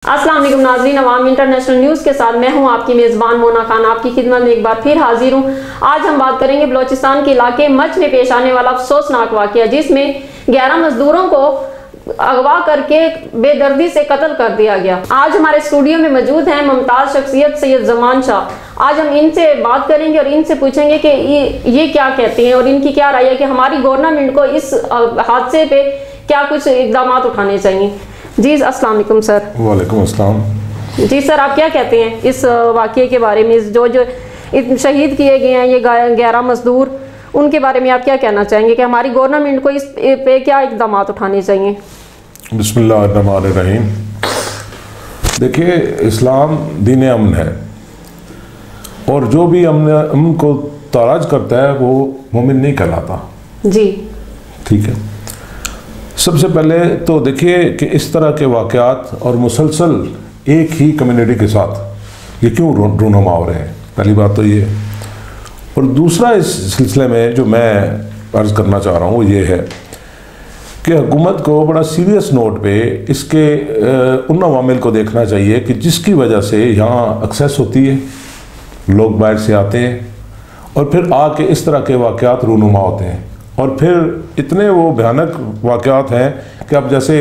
السلام علیکم ناظرین، عوام انٹرنیشنل نیوز کے ساتھ میں ہوں آپ کی میزبان مونا خان، آپ کی خدمت میں ایک بار پھر حاضر ہوں۔ آج ہم بات کریں گے بلوچستان کے علاقے مچھ میں پیش آنے والا افسوسناک واقعہ، جس میں 11 مزدوروں کو اغوا کر کے بے دردی سے قتل کر دیا گیا۔ آج ہمارے اسٹوڈیو میں موجود ہیں ممتاز شخصیت سید زمان شاہ۔ آج ہم ان سے بات کریں گے اور ان سے پوچھیں گے کہ یہ کیا کہتے ہیں اور ان کی کیا رائے ہے کہ ہماری گورنمنٹ کو اس حادثے پہ کیا کچھ اقدامات اٹھانے چاہیے۔ جی السلام علیکم سر۔ وعلیکم السلام۔ جی سر، آپ کیا کہتے ہیں اس واقعے کے بارے میں؟ جو شہید کیے گئے ہیں یہ 11 مزدور، ان کے بارے میں آپ کیا کہنا چاہیں گے کہ ہماری گورنمنٹ کو اس پہ کیا اقدامات اٹھانے چاہیے؟ بسم اللہ الرحمن الرحیم۔ دیکھیے، اسلام دین امن ہے اور جو بھی امن کو تاراج کرتا ہے وہ مومن نہیں کہلاتا۔ جی ٹھیک ہے۔ سب سے پہلے تو دیکھیے کہ اس طرح کے واقعات اور مسلسل ایک ہی کمیونٹی کے ساتھ یہ کیوں رونما ہو رہے ہیں، پہلی بات تو یہ۔ اور دوسرا اس سلسلے میں جو میں عرض کرنا چاہ رہا ہوں وہ یہ ہے کہ حکومت کو بڑا سیریس نوٹ پہ اس کے ان عوامل کو دیکھنا چاہیے کہ جس کی وجہ سے یہاں ایکسیس ہوتی ہے، لوگ باہر سے آتے ہیں اور پھر آ کے اس طرح کے واقعات رونما ہوتے ہیں، اور پھر اتنے وہ بھیانک واقعات ہیں کہ اب جیسے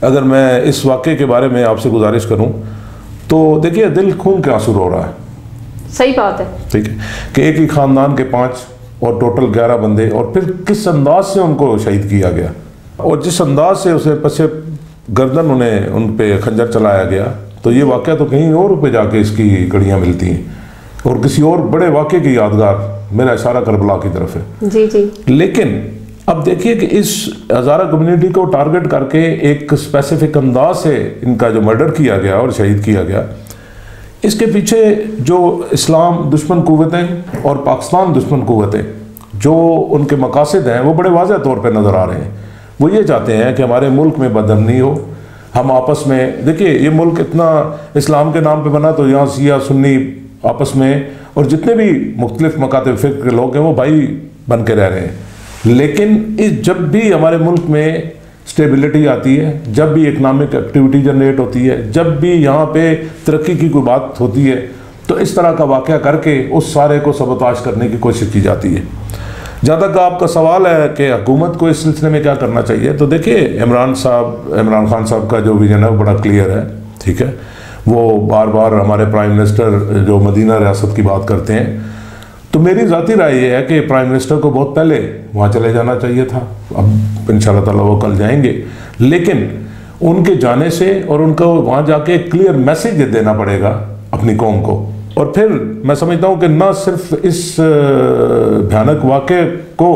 اگر میں اس واقعے کے بارے میں آپ سے گزارش کروں تو دیکھیے دل خون کے آنسو رو رہا ہے۔ صحیح بات ہے۔ ٹھیک ہے کہ ایک ہی خاندان کے 5 اور ٹوٹل 11 بندے، اور پھر کس انداز سے ان کو شہید کیا گیا اور جس انداز سے اسے پسے گردن ان پہ خنجر چلایا گیا، تو یہ واقعہ تو کہیں اور پہ جا کے اس کی گڑیاں ملتی ہیں اور کسی اور بڑے واقعے کی یادگار میرا اشارہ کربلا کی طرف ہے۔ جی جی۔ لیکن اب دیکھیے کہ اس ہزارہ کمیونٹی کو ٹارگٹ کر کے ایک اسپیسیفک انداز سے ان کا جو مرڈر کیا گیا اور شہید کیا گیا، اس کے پیچھے جو اسلام دشمن قوتیں اور پاکستان دشمن قوتیں جو ان کے مقاصد ہیں وہ بڑے واضح طور پہ نظر آ رہے ہیں۔ وہ یہ چاہتے ہیں کہ ہمارے ملک میں بدامنی ہو، ہم آپس میں دیکھیے یہ ملک اتنا اسلام کے نام پہ بنا تو یہاں شیعہ سنی آپس میں اور جتنے بھی مختلف مکاتب فکر کے لوگ ہیں وہ بھائی بن کے رہ رہے ہیں، لیکن جب بھی ہمارے ملک میں سٹیبلٹی آتی ہے، جب بھی اکنامک ایکٹیویٹی جنریٹ ہوتی ہے، جب بھی یہاں پہ ترقی کی کوئی بات ہوتی ہے تو اس طرح کا واقعہ کر کے اس سارے کو سبوتاژ کرنے کی کوشش کی جاتی ہے۔ جہاں تک آپ کا سوال ہے کہ حکومت کو اس سلسلے میں کیا کرنا چاہیے، تو دیکھیے عمران خان صاحب کا جو ویژن ہے وہ بڑا کلیئر ہے۔ ٹھیک ہے، وہ بار بار ہمارے پرائم منسٹر جو مدینہ ریاست کی بات کرتے ہیں، تو میری ذاتی رائے یہ ہے کہ پرائم منسٹر کو بہت پہلے وہاں چلے جانا چاہیے تھا۔ اب انشاءاللہ تعالیٰ وہ کل جائیں گے، لیکن ان کے جانے سے اور ان کو وہاں جا کے ایک کلیئر میسیج دینا پڑے گا اپنی قوم کو، اور پھر میں سمجھتا ہوں کہ نہ صرف اس بھیانک واقعے کو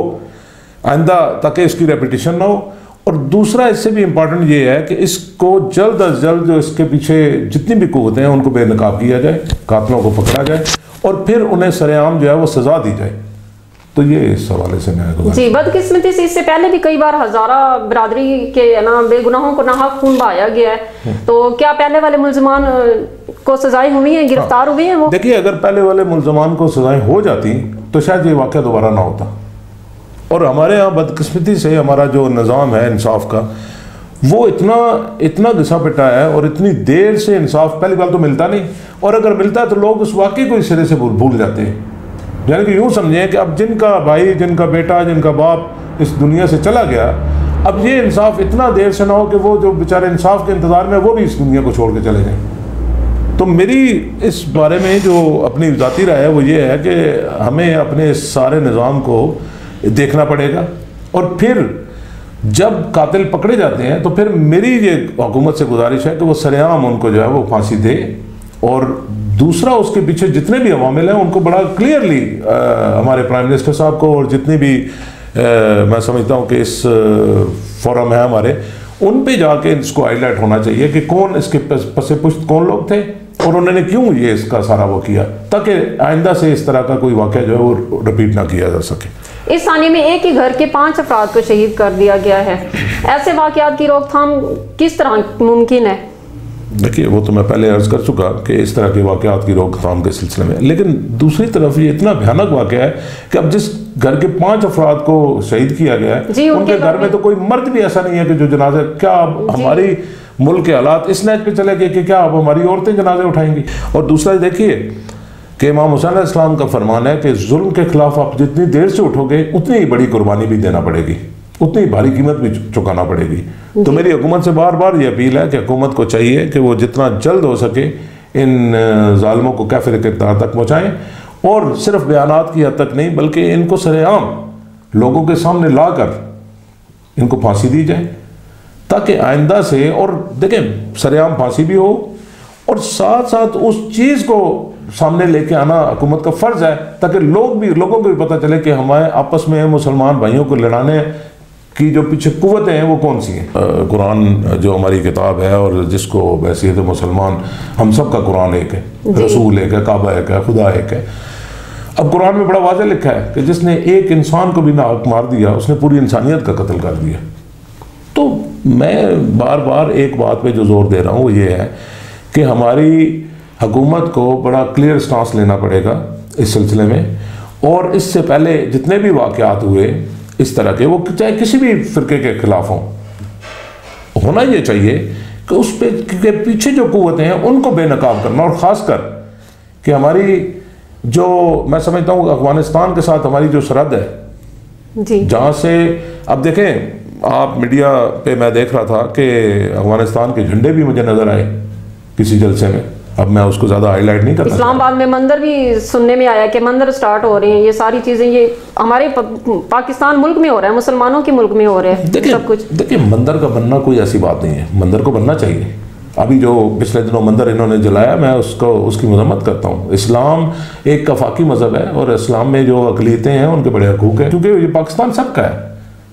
آئندہ تاکہ اس کی ریپیٹیشن نہ ہو، اور دوسرا اس سے بھی امپورٹنٹ یہ ہے کہ اس کو جلد از جلد جو اس کے پیچھے جتنی بھی قوتیں ہیں ان کو بے نقاب کیا جائے، قاتلوں کو پکڑا جائے اور پھر انہیں سر عام جو ہے وہ سزا دی جائے۔ تو یہ اس حوالے سے میں جی بدقسمتی سے اس سے پہلے بھی کئی بار ہزارہ برادری کے بے گناہوں کو ناحق خون بہایا گیا ہے، تو کیا پہلے والے ملزمان کو سزائیں ہوئی ہیں، گرفتار ہوئے ہیں وہ؟ دیکھیے اگر پہلے والے ملزمان کو سزائیں ہو جاتی تو شاید یہ واقعہ دوبارہ نہ ہوتا، اور ہمارے ہاں بدقسمتی سے ہمارا جو نظام ہے انصاف کا وہ اتنا گھسا پٹا ہے اور اتنی دیر سے انصاف پہلی بار تو ملتا نہیں، اور اگر ملتا ہے تو لوگ اس واقعے کو اس سرے سے بھول جاتے ہیں۔ یعنی کہ یوں سمجھیں کہ اب جن کا بھائی، جن کا بیٹا، جن کا باپ اس دنیا سے چلا گیا، اب یہ انصاف اتنا دیر سے نہ ہو کہ وہ جو بیچارے انصاف کے انتظار میں وہ بھی اس دنیا کو چھوڑ کے چلے جائیں۔ تو میری اس بارے میں جو اپنی ذاتی رائے ہے وہ یہ ہے کہ ہمیں اپنے اس سارے نظام کو دیکھنا پڑے گا، اور پھر جب قاتل پکڑے جاتے ہیں تو پھر میری یہ حکومت سے گزارش ہے کہ وہ سر عام ان کو جو ہے وہ پھانسی دے، اور دوسرا اس کے پیچھے جتنے بھی عوامل ہیں ان کو بڑا کلیئرلی ہمارے پرائم منسٹر صاحب کو اور جتنے بھی میں سمجھتا ہوں کہ اس فورم ہے ہمارے، ان پہ جا کے اس کو ہائی لائٹ ہونا چاہیے کہ کون اس کے پس پشت کون لوگ تھے اور انہوں نے کیوں یہ اس کا سارا وہ کیا، تاکہ آئندہ سے اس طرح کا کوئی واقعہ جو ہے وہ رپیٹ نہ کیا جا سکے۔ اس ثانیے میں ایک ہی گھر کے 5 افراد کو شہید کر دیا گیا ہے، ایسے واقعات کی روک تھام کس طرح ممکن ہے؟ دیکھیے وہ تو میں پہلے عرض کر چکا کہ اس طرح کے واقعات کی روک تھام کے سلسلے میں، لیکن دوسری طرف یہ اتنا بھیانک واقعہ ہے کہ اب جس گھر کے 5 افراد کو شہید کیا گیا ہے ان کے گھر میں تو کوئی مرد بھی ایسا نہیں ہے کہ جو جنازہ، کیا ہماری ملک کے حالات اس نیچ پہ چلے گئے کہ کیا اب ہماری عورتیں جنازے اٹھائیں گی. اور دوسرا دیکھیے کہ امام حسین علیہ السلام کا فرمان ہے کہ ظلم کے خلاف آپ جتنی دیر سے اٹھو گے اتنی ہی بڑی قربانی بھی دینا پڑے گی, اتنی ہی بھاری قیمت بھی چکانا پڑے گی. تو میری حکومت سے بار بار یہ اپیل ہے کہ حکومت کو چاہیے کہ وہ جتنا جلد ہو سکے ان ظالموں کو کافر کے اقتدار تک پہنچائیں, اور صرف بیانات کی حد تک نہیں بلکہ ان کو سر عام لوگوں کے سامنے لا کر ان کو پھانسی دی جائے, تاکہ آئندہ سے, اور دیکھیں سر عام پھانسی بھی ہو اور ساتھ ساتھ اس چیز کو سامنے لے کے آنا حکومت کا فرض ہے, تاکہ لوگوں کو بھی پتہ چلے کہ ہمارے آپس میں مسلمان بھائیوں کو لڑانے کی جو پیچھے قوتیں ہیں وہ کون سی ہیں. قرآن جو ہماری کتاب ہے اور جس کو بحیثیت مسلمان ہم سب کا قرآن ایک ہے, رسول ایک ہے, کعبہ ایک ہے, خدا ایک ہے. اب قرآن میں بڑا واضح لکھا ہے کہ جس نے ایک انسان کو بھی ناحق مار دیا اس نے پوری انسانیت کا قتل کر دیا. تو میں بار بار ایک بات پہ جو زور دے رہا ہوں وہ یہ ہے کہ ہماری حکومت کو بڑا کلیئر سٹانس لینا پڑے گا اس سلسلے میں, اور اس سے پہلے جتنے بھی واقعات ہوئے اس طرح کے, وہ چاہے کسی بھی فرقے کے خلاف ہوں, ہونا یہ چاہیے کہ اس پہ کے پیچھے جو قوتیں ہیں ان کو بے نقاب کرنا, اور خاص کر کہ ہماری جو میں سمجھتا ہوں افغانستان کے ساتھ ہماری جو سرحد ہے جی, جہاں سے اب دیکھیں آپ میڈیا پہ میں دیکھ رہا تھا کہ افغانستان کے جھنڈے بھی مجھے نظر آئے کسی جلسے میں, اب میں اس کو زیادہ ہائی لائٹ نہیں کرتا. اسلام آباد میں مندر بھی سننے میں آیا کہ مندر سٹارٹ ہو رہے ہیں, یہ ساری چیزیں یہ ہمارے پاکستان ملک میں ہو رہا ہے, مسلمانوں کے ملک میں ہو رہے ہیں سب کچھ. دیکھیں مندر کا بننا کوئی ایسی بات نہیں ہے, مندر کو بننا چاہیے. ابھی جو پچھلے دنوں مندر انہوں نے جلایا میں اس کی مذمت کرتا ہوں. اسلام ایک وفاقی مذہب ہے اور اسلام میں جو اقلیتیں ہیں ان کے بڑے حقوق ہیں, کیونکہ یہ پاکستان سب کا ہے,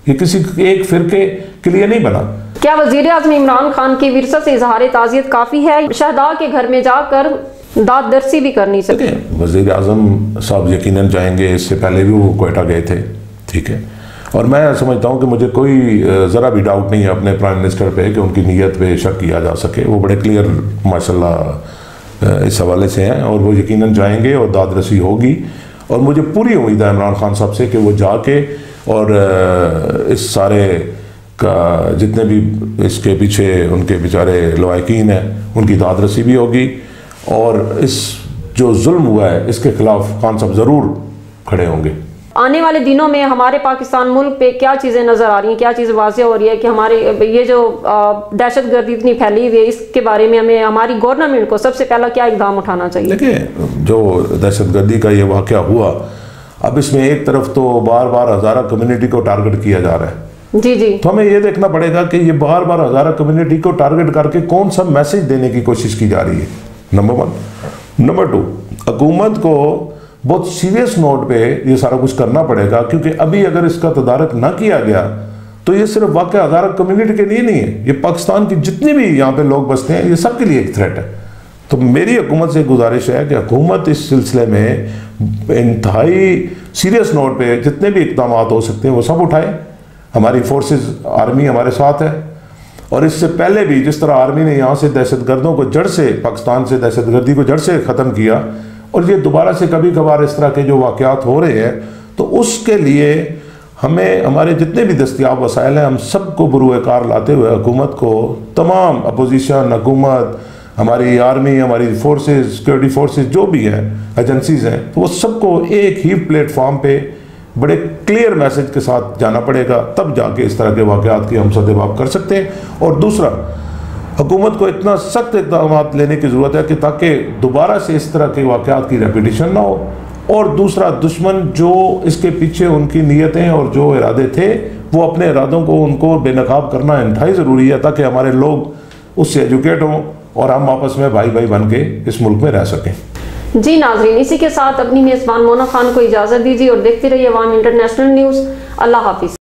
یہ کسی ایک فرقے کے لیے نہیں بنا. کیا وزیر اعظم عمران خان کی ورثہ سے اظہار تعزیت کافی ہے؟ شہداء کے گھر میں جا کر داد درسی بھی کرنی چاہیے. وزیر اعظم صاحب یقیناً جائیں گے, اس سے پہلے بھی وہ کوئٹہ گئے تھے, ٹھیک ہے, اور میں سمجھتا ہوں کہ مجھے کوئی ذرا بھی ڈاؤٹ نہیں ہے اپنے پرائم منسٹر پہ کہ ان کی نیت پہ شک کیا جا سکے. وہ بڑے کلیئر ماشاءاللہ اس حوالے سے ہیں, اور وہ یقیناً جائیں گے اور داد رسی ہوگی. اور مجھے پوری امید ہے عمران خان صاحب سے کہ وہ جا کے اور اس سارے کا جتنے بھی اس کے پیچھے ان کے بیچارے لواحقین ہیں ان کی داد رسی بھی ہوگی, اور اس جو ظلم ہوا ہے اس کے خلاف خان صاحب ضرور کھڑے ہوں گے. آنے والے دنوں میں ہمارے پاکستان ملک پہ کیا چیزیں نظر آ رہی ہیں, کیا چیزیں واضح ہو رہی ہے کہ ہمارے یہ جو دہشت گردی اتنی پھیلی ہوئی ہے اس کے بارے میں ہمیں ہماری گورنمنٹ کو سب سے پہلا کیا اقدام اٹھانا چاہیے؟ دیکھیں جو دہشت گردی کا یہ واقعہ ہوا, اب اس میں ایک طرف تو بار بار ہزارہ کمیونٹی کو ٹارگٹ کیا جا رہا ہے, جی, تو ہمیں یہ دیکھنا پڑے گا کہ یہ بار بار ہزارہ کمیونٹی کو ٹارگٹ کر کے کون سا میسج دینے کی کوشش کی جا رہی ہے, نمبر 1. نمبر 2, حکومت کو بہت سیریس نوٹ پہ یہ سارا کچھ کرنا پڑے گا, کیونکہ ابھی اگر اس کا تدارک نہ کیا گیا تو یہ صرف واقعہ ہزارہ کمیونٹی کے لیے نہیں ہے, یہ پاکستان کی جتنی بھی یہاں پہ لوگ بستے ہیں یہ سب کے لیے ایک تھریٹ ہے. تو میری حکومت سے گزارش ہے کہ حکومت اس سلسلے میں انتہائی سیریس نوٹ پہ جتنے بھی اقدامات ہو سکتے ہیں وہ سب اٹھائے. ہماری فورسز آرمی ہمارے ساتھ ہے, اور اس سے پہلے بھی جس طرح آرمی نے یہاں سے دہشت گردوں کو جڑ سے, پاکستان سے دہشت گردی کو جڑ سے ختم کیا, اور یہ دوبارہ سے کبھی کبھار اس طرح کے جو واقعات ہو رہے ہیں تو اس کے لیے ہمیں ہمارے جتنے بھی دستیاب وسائل ہیں ہم سب کو بروئے کار لاتے ہوئے حکومت کو, تمام اپوزیشن, حکومت, ہماری آرمی, ہماری فورسز, سیکورٹی فورسز جو بھی ہیں, ایجنسیز ہیں, وہ سب کو ایک ہی پلیٹ فارم پہ بڑے کلیئر میسج کے ساتھ جانا پڑے گا, تب جا کے اس طرح کے واقعات کی ہم سدباب کر سکتے ہیں. اور دوسرا, حکومت کو اتنا سخت اقدامات لینے کی ضرورت ہے کہ تاکہ دوبارہ سے اس طرح کے واقعات کی ریپیٹیشن نہ ہو. اور دوسرا, دشمن جو اس کے پیچھے ان کی نیتیں اور جو ارادے تھے وہ اپنے ارادوں کو ان کو بے نقاب کرنا انتہائی ضروری ہے, تاکہ ہمارے لوگ اس سے ایجوکیٹ ہوں اور ہم آپس میں بھائی بھائی بن کے اس ملک میں رہ سکیں. جی ناظرین, اسی کے ساتھ اپنی میزبان مونا خان کو اجازت دیجیے اور دیکھتے رہیے عوام انٹرنیشنل نیوز. اللہ حافظ.